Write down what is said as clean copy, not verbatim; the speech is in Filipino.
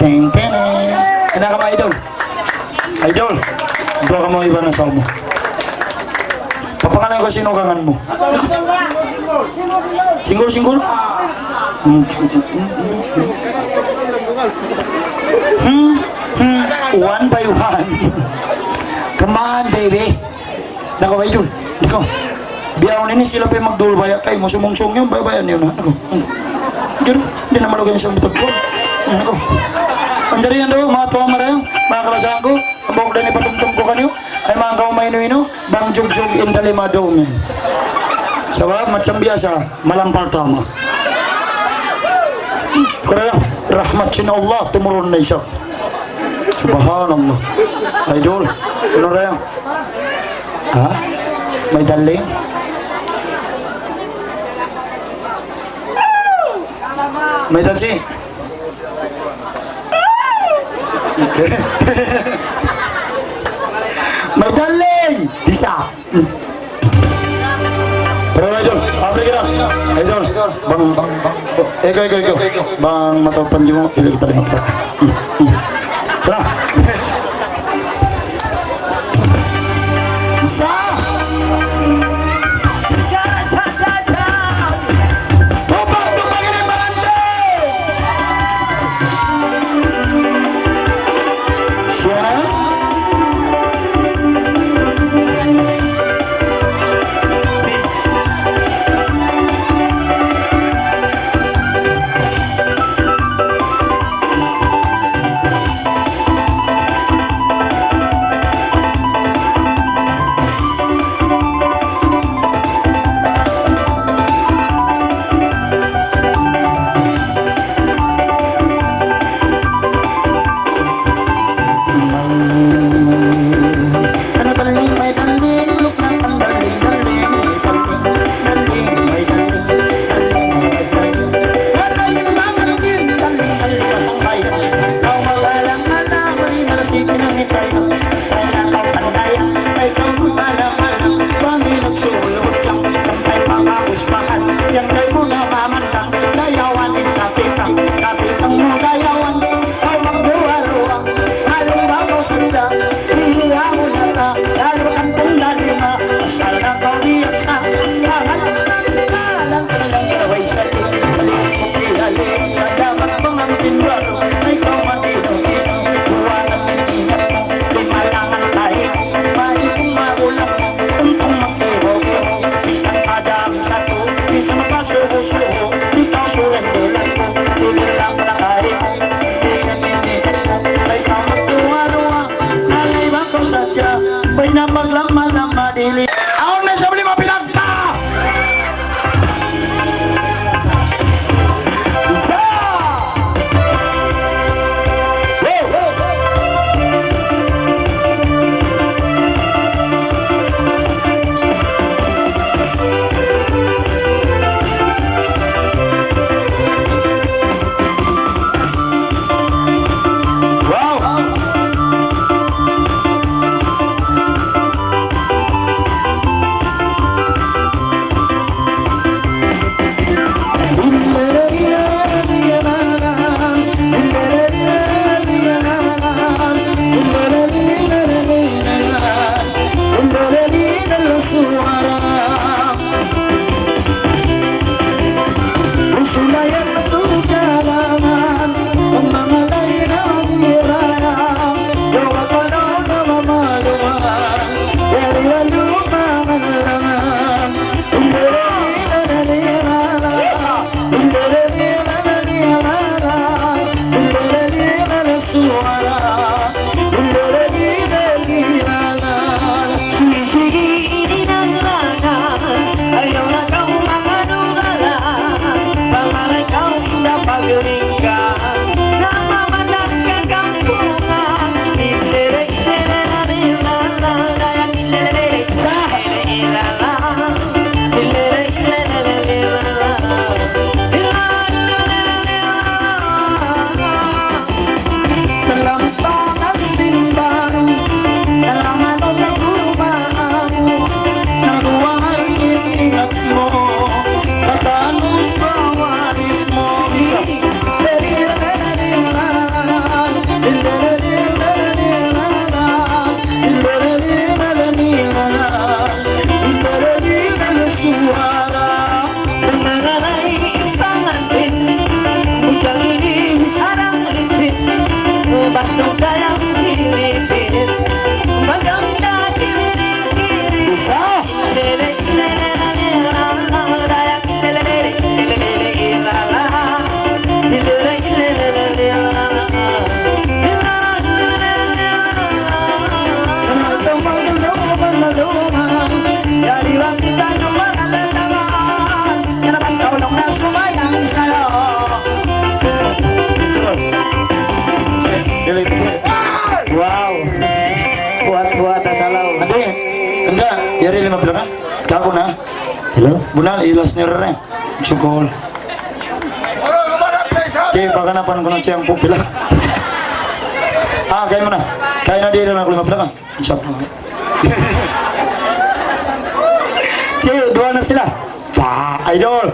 Ting, ting, Ano ka mga idol? Idol, ito ka mga iba na sa mo. Papangalan ko sino kangan mo? Single, single? One by one. Come on, baby. Nako ba yun? Nako. Biyaw nini sila pa yung magdulbaya kay mo sumungsong yung babayan yun ha. Nako. Gano, hindi na malugan yung butag ko. Nako. Anjari yan daw, mga tuwa marayang, mga kalasahan ko, ang bukod na ipatungtong ko kanyo, ay mga kaumayno-ino, bang jug-jug indalima daw niya. Sabab, macam biasa, malampal tama. Kaya, rahmat sina Allah, tumurun na isa. Subhanallah. Idol, ano rayang? Ha? May daling? May dansi? May daling! Bisa! Pero idol, abri ka na. Idol, bang, ikaw. Bang matapan dyan mo, pili kita 5 prak. Tara! Bisa! Bunal, ilas ni Rere. Sukol. Che, paganapan ko ng siyang pupila. Kaya mo na. Kaya na din na ako lumapila ka. Insya Allah. Che, dua na sila. Idol.